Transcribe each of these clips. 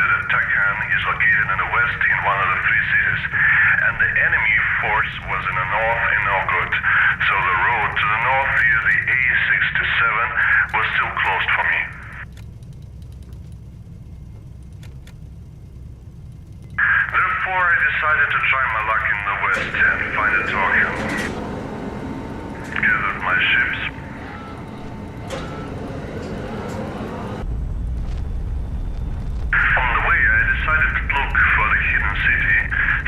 Takhan is located in the west in one of the three cities, and the enemy force was in the north in Novgorod, so the road to the north via the A67 was still closed for me. Therefore, I decided to try my luck in the west and find a Takhan. Gathered my ships. On the way, I decided to look for the hidden city,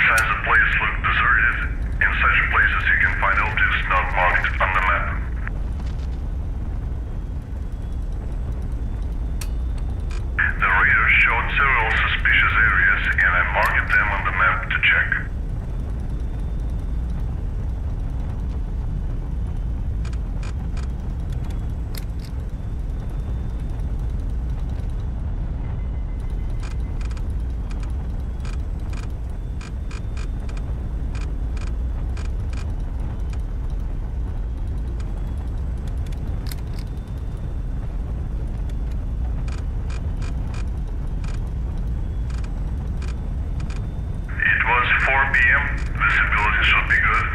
since the place looked deserted. In such places you can find objects not marked on the map. The radar showed several suspicious areas, and I marked them on the map to check. It was 4 p.m. Visibility should be good.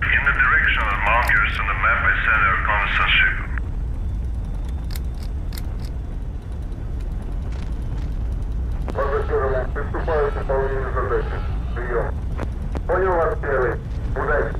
In the direction of the markers on the map, I sent a reconnaissance ship. Приступаю к выполнению задачи. Прием. Понял вас, первый. Удачи.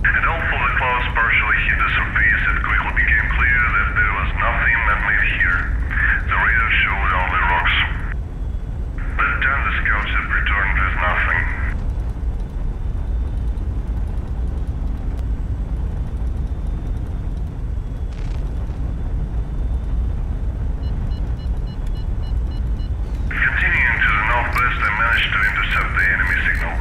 And although the clouds partially hid the surface, it quickly became clear that there was nothing man-made here. The radar showed only rocks. But then the scouts had returned with nothing. Continuing to the northwest, I managed to intercept the enemy signal.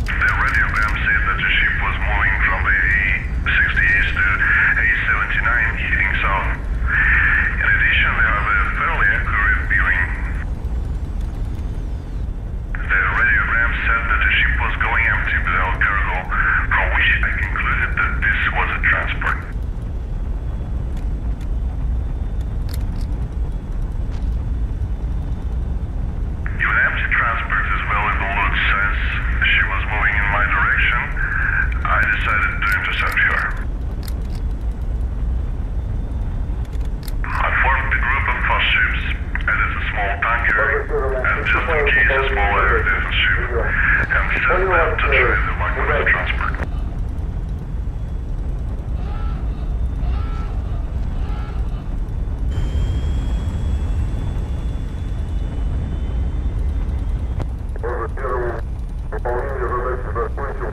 The radiogram said that the ship was moving from the A68 to A79, heading south. In addition, they have a fairly accurate bearing. The radiogram said that the ship was going empty without cargo, from which I concluded that this was a transport. If an empty transport is valuable loot since she was moving in my direction, I decided to intercept her. I formed a group of fast ships, added a small tanker, and just in case a small air defense ship, and sent them to try the luck with the transport. Выполнение задачи закончил.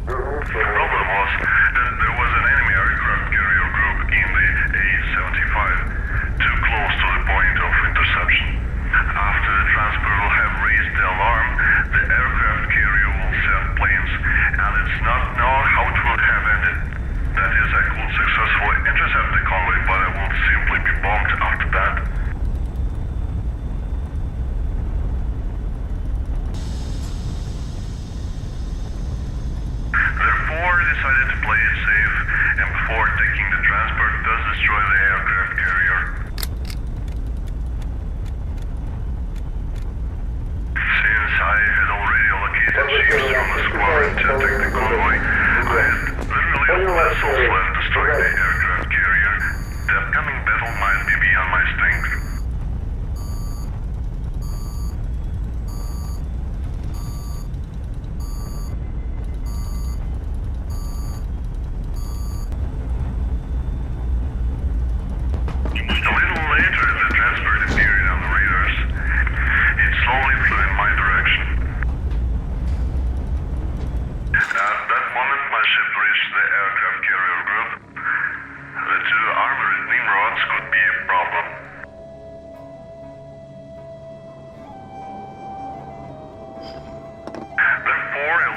Вернулся. The problem was that there was an enemy aircraft carrier group in the A75, too close to the point of interception. After the transport will have raised the alarm, the aircraft carrier will send planes, and it's not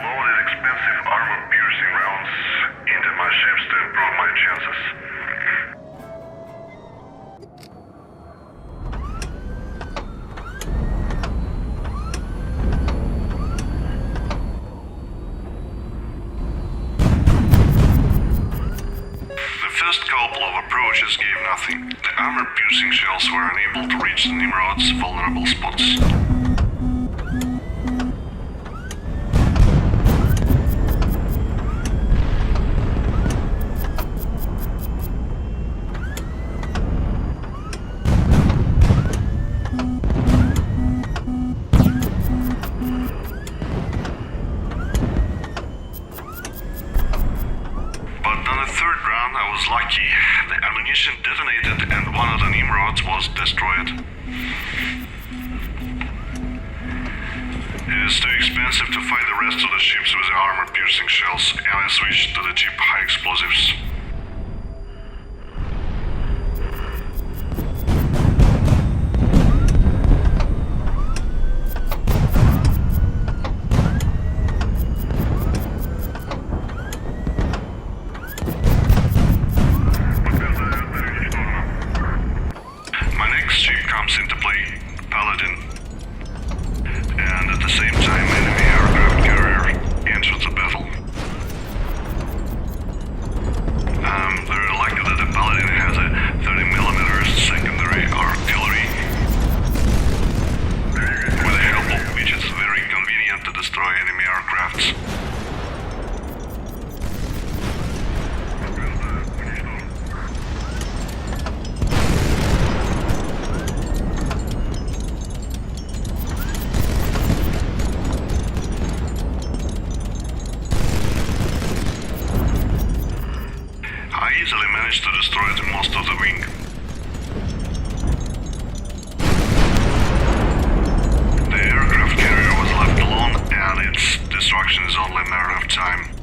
loaded expensive armor-piercing rounds into my ships to improve my chances. The first couple of approaches gave nothing. The armor-piercing shells were unable to reach the Nimrod's vulnerable spots. Lucky. The ammunition detonated and one of the Nimrods was destroyed. It is too expensive to fight the rest of the ships with the armor-piercing shells, and I switched to the cheap high explosives. To destroy most of the wing. The aircraft carrier was left alone, and its destruction is only a matter of time.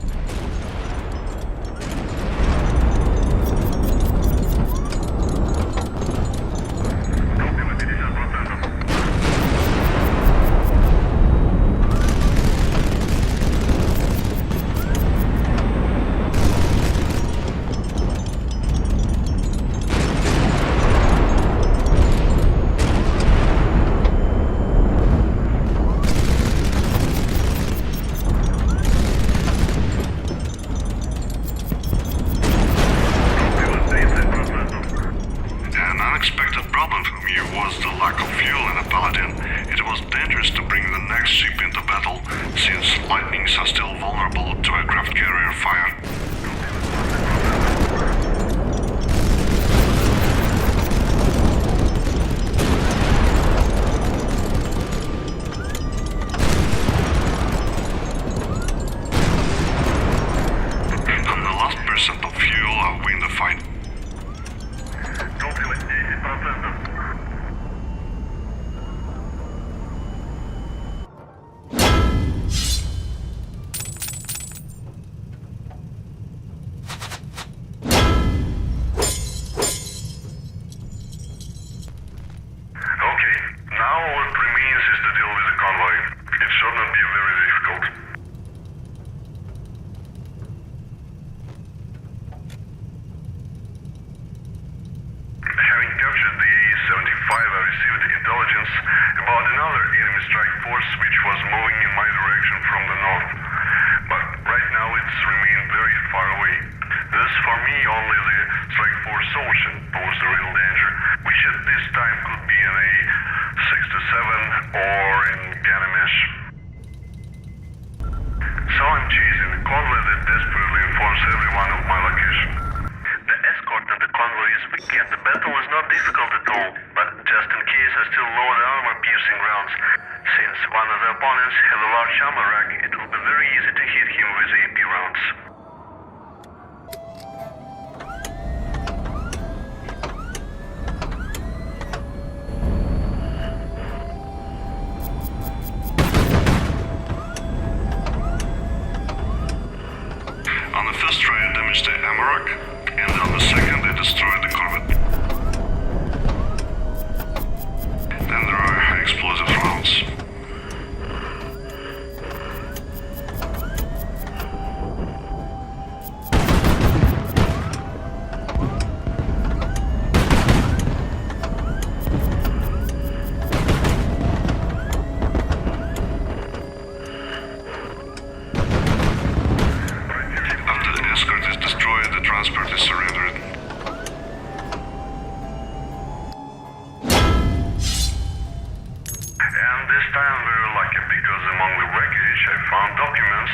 This time I'm very lucky because among the wreckage I found documents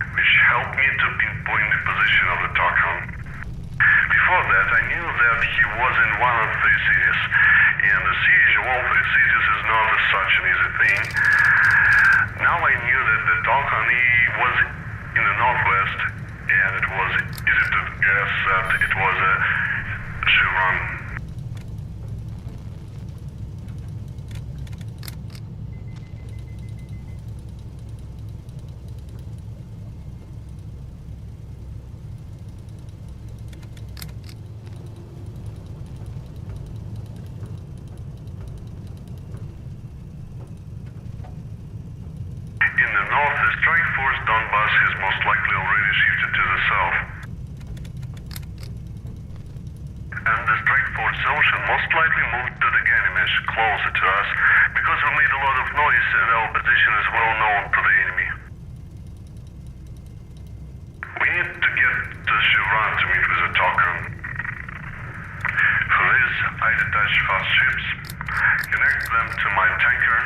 which helped me to pinpoint the position of the Tarkhan. Before that, I knew that he was in one of three cities, and the siege of all three cities is not such an easy thing. Now I knew that the Tarkhan was in the northwest, and it was easy to guess that it was a Chevron. In the north, the strike force Donbass has most likely already shifted to the south. And the strike force Ocean most likely moved to the Ganymesh, closer to us, because we made a lot of noise and our position is well known to the enemy. We need to get to Chevron to meet with the Tarkhan. For this, I detach fast ships, connect them to my tanker,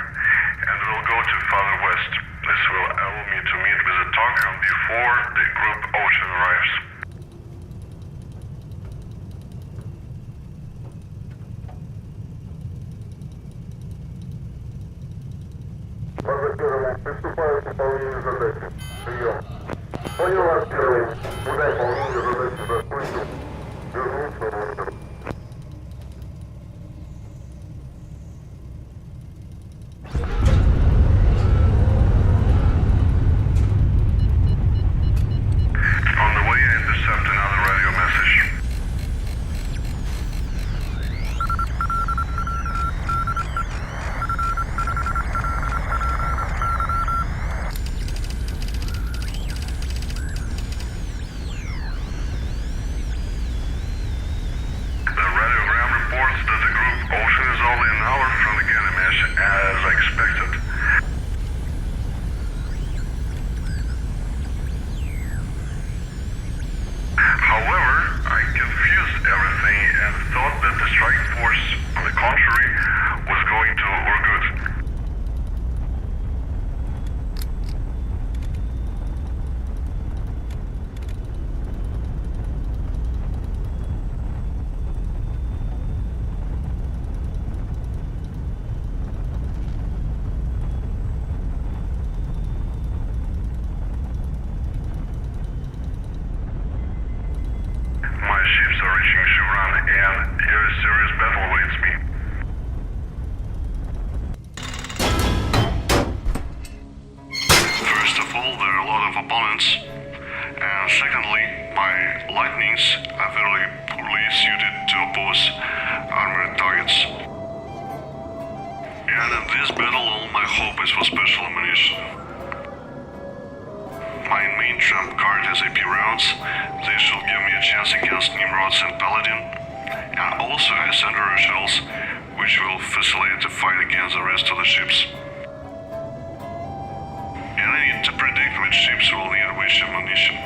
and we'll go to farther west. This will allow me to meet with the Tarkhan before the group Ocean arrives. Первому приступаю к выполнению задачи. Прием. Понял вас, первый. Куда выполнение задачи закончил? Вернуться в ордер. On the way, I intercept another radio message. The radiogram reports that the group Ocean is only an hour from the Ganymesh, as I expected. However, I confused everything and thought that the strike force, on the contrary, was going to Urgut. My ships are reaching Chevron, and here a serious battle awaits me. First of all, there are a lot of opponents, and secondly, my lightnings are very poorly suited to oppose armored targets. And in this battle, all my hope is for special ammunition. My main trump card has AP rounds. They should give me a chance against Nimrods and Paladin, and also has Sandero shells, which will facilitate the fight against the rest of the ships. And I need to predict which ships will need which ammunition.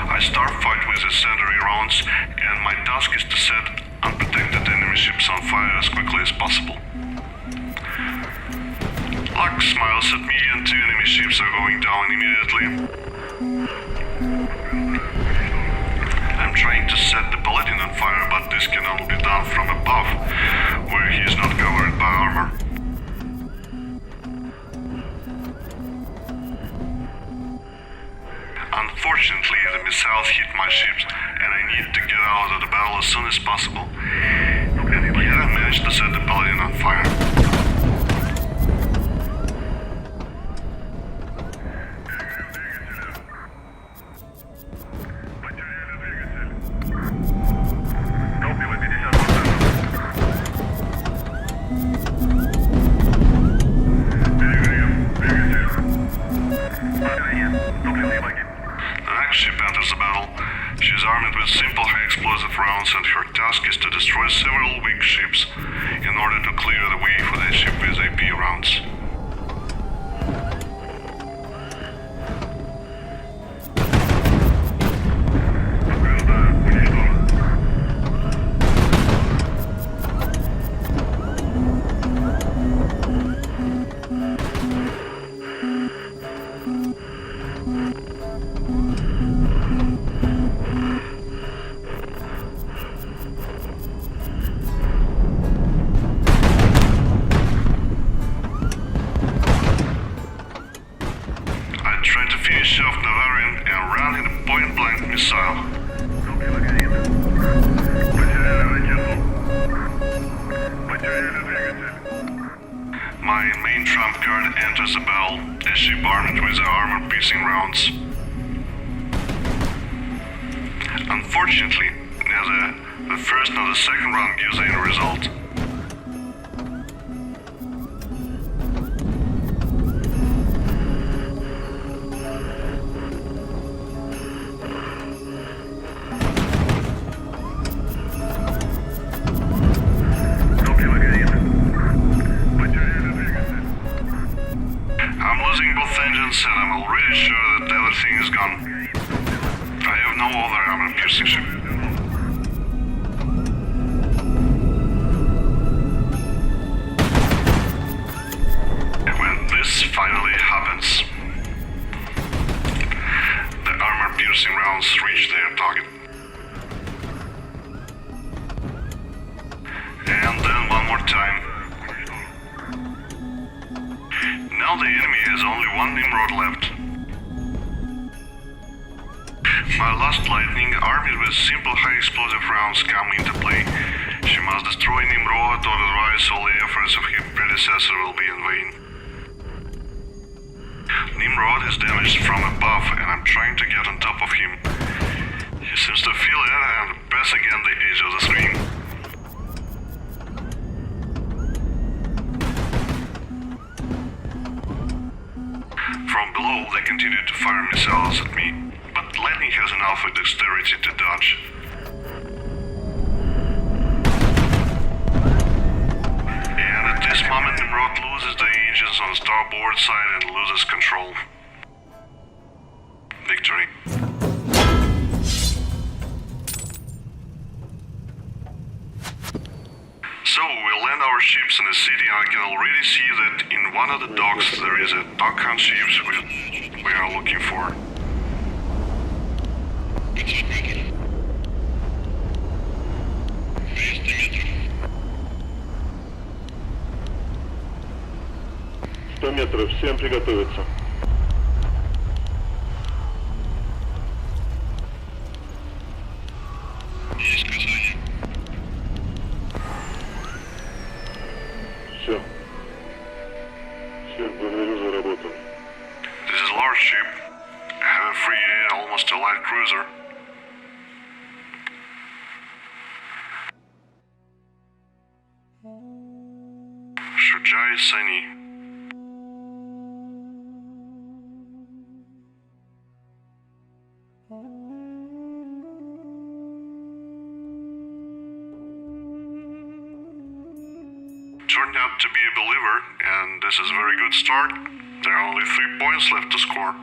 I start fight with the Sandero rounds, and my task is to set unprotected enemy ships on fire as quickly as possible. Luck smiles at me and two enemy ships are going down immediately. I'm trying to set the Paladin on fire, but this can only be done from above, where he is not covered by armor. Unfortunately, the missiles hit my ships, and I need to get out of the battle as soon as possible. Yet I managed to set the Paladin on fire. And her task is to destroy several weak ships in order to clear the way for the ship with AP rounds. My main trump card enters the battle, a ship armed with armor-piercing rounds. Unfortunately, neither the first nor the second round gives any result. I'm losing both engines and I'm already sure that everything is gone. I have no other armor-piercing ship. When this finally happens, the armor-piercing rounds reach their target. And then one more time. Now the enemy has only one Nimrod left. My last lightning, armed with simple high-explosive rounds, come into play. She must destroy Nimrod, or otherwise all the efforts of his predecessor will be in vain. Nimrod is damaged from above, and I'm trying to get on top of him. He seems to feel it and pass again the edge of the screen. From below, they continue to fire missiles at me, but lightning has enough dexterity to dodge. And at this moment, Nimrod loses the engines on the starboard side and loses control. Victory. So we land our ships in the city, and I can already see that in one of the docks there is a Takhan ship which we are looking for. метров, всем приготовиться. Все. Всех благодарю за работу. This is a large ship. Have a free air, almost a light cruiser. Sayadi. Turned out to be a believer, and this is a very good start. There are only 3 points left to score.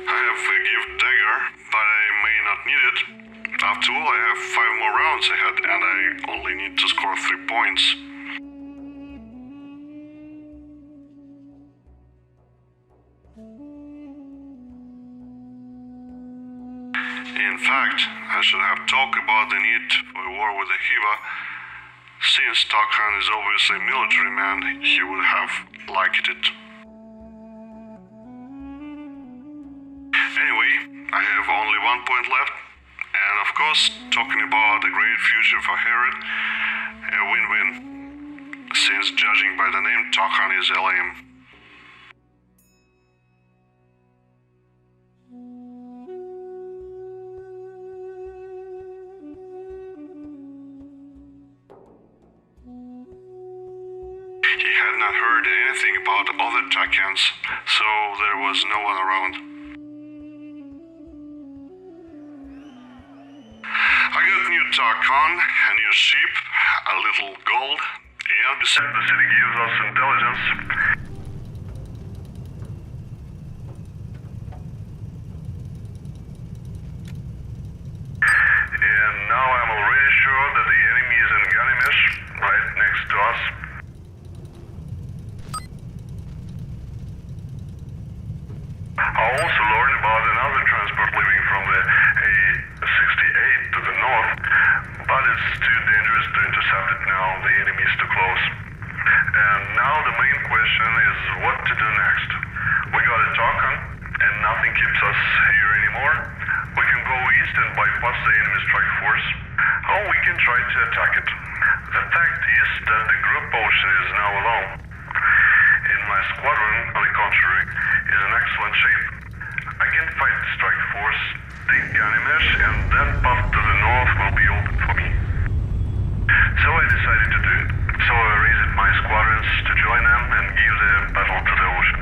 I have a gift dagger, but I may not need it. After all, I have 5 more rounds ahead, and I only need to score 3 points. In fact, I should have talked about the need for a war with the Hiva. Since Takhan is obviously a military man, he would have liked it. Anyway, I have only 1 point left, and of course, talking about a great future for Gerat, a win-win, since judging by the name, Takhan is LM. He had not heard anything about other Takhans, so there was no one around. I got a new Takhan, a new ship, a little gold, and besides the city gives us intelligence. And now I'm already sure that the enemy is in Ganymesh, right next to us. I also learned about another transport leaving from the A68 to the north, but it's too dangerous to intercept it now. The enemy is too close. And now the main question is what to do next. We got a token, and nothing keeps us here anymore. We can go east and bypass the enemy strike force, or we can try to attack it. The fact is that the group ocean is now alone. In my squadron, on the contrary, is in excellent shape. I can fight the strike force, take Ganymesh, and then path to the north will be open for me. So I decided to do it. So I raised my squadrons to join them and give the battle to the ocean.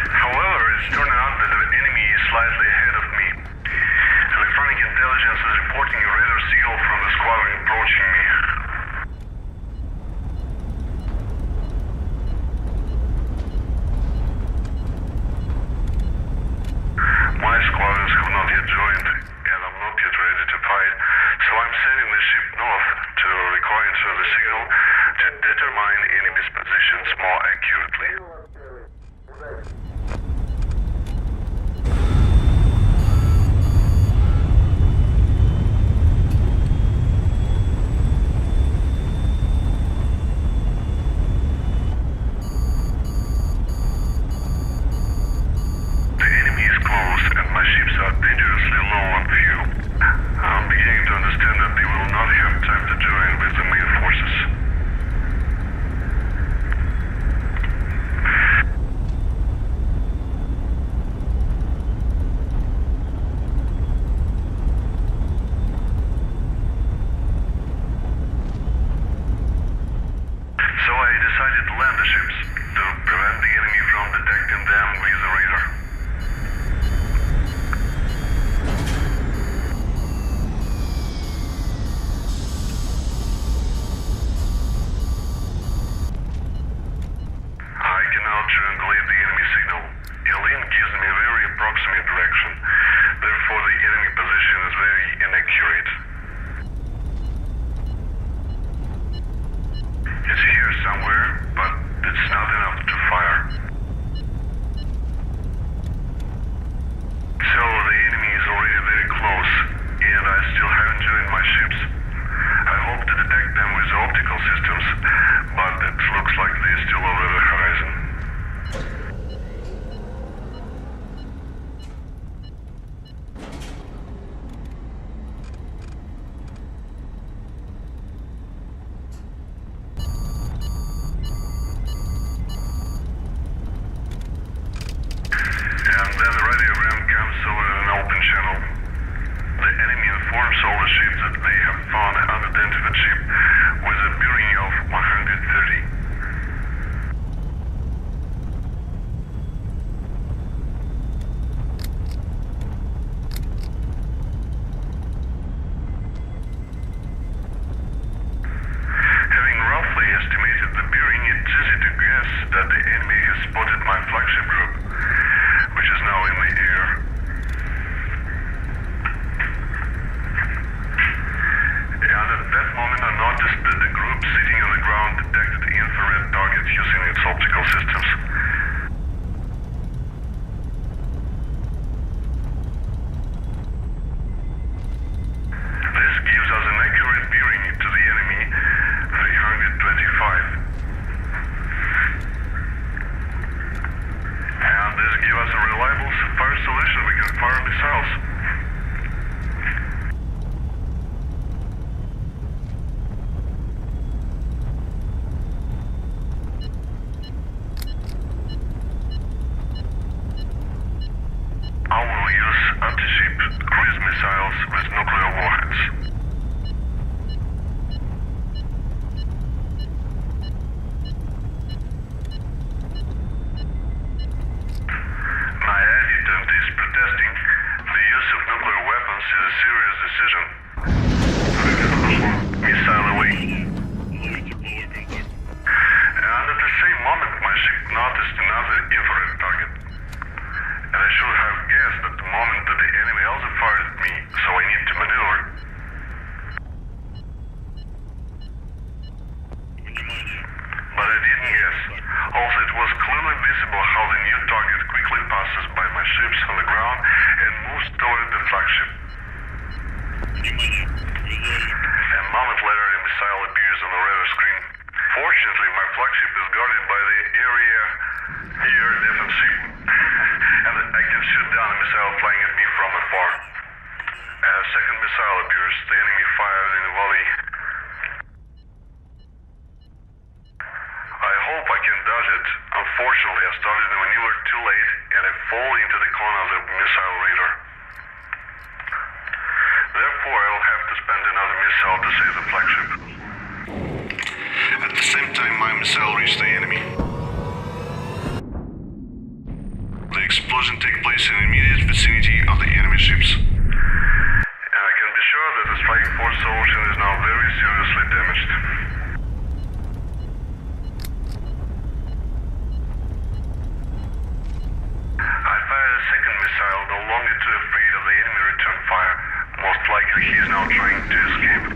However, it's turned out that the enemy is slightly ahead of me. Electronic intelligence is reporting a radar signal from the squadron approaching me. My squadrons have not yet joined, and I'm not yet ready to fight, so I'm sending the ship north to reconcile the signal to determine enemy's positions more accurately. The enemy is close and my ships are dangerously low on fuel. I'm beginning to understand that they will not have time to join with the main forces. So I decided to land the ships to prevent the enemy from detecting them with the radar. I can now triangulate the enemy signal. Elin gives me a very approximate direction, therefore the enemy position is very inaccurate. It's here somewhere, but it's not enough to fire. So the enemy is already very close, and I still haven't joined my ships. I hope to detect them with optical systems, but it looks like they're still over the horizon. And then the radiogram comes over an open channel. The enemy informs all the ships that they have found an unidentified ship with a bearing of 130. Having roughly estimated the bearing, it's easy to guess that the enemy has spotted my flagship group, which is now in the air. And at that moment I noticed that the group sitting on the ground detected the infrared target using its optical systems. This gives us an accurate bearing to the enemy, 325. And this gives us a reliable fire solution. We can fire missiles. I will use anti-ship cruise missiles with nuclear warheads. My adjutant is protesting. The use of nuclear weapons is a serious decision. Missile away. And at the same moment, my ship noticed another infrared target. And I should have guessed at the moment that the enemy also fired at me, so I need to maneuver. but I didn't guess. Also, it was clearly visible how the new target quickly passes by my ships on the ground and moves toward the flagship. A moment later, a missile appears on the radar screen. Fortunately, my flagship is guarded by the area air defensive, and I can shoot down a missile flying at me from afar. A second missile appears. The enemy fired in a volley. I hope I can dodge it. Unfortunately, I started the maneuver too late, and I fall into the corner of the missile radar. Therefore, I will have to spend another missile to save the flagship. At the same time, my missile reached the enemy. The explosion takes place in the immediate vicinity of the enemy ships. And I can be sure that the Strike Force Ocean is now very seriously damaged. I fired a second missile, no longer too afraid of the enemy return fire. Most likely he is now trying to escape.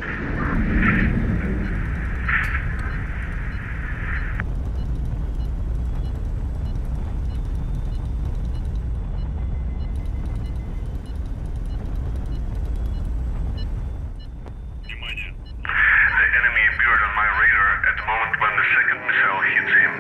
The enemy appeared on my radar at the moment when the second missile hits him.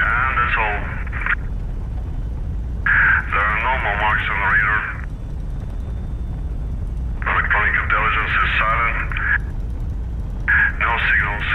And that's all. There are no more marks on the radar. Electronic intelligence is silent. No signals.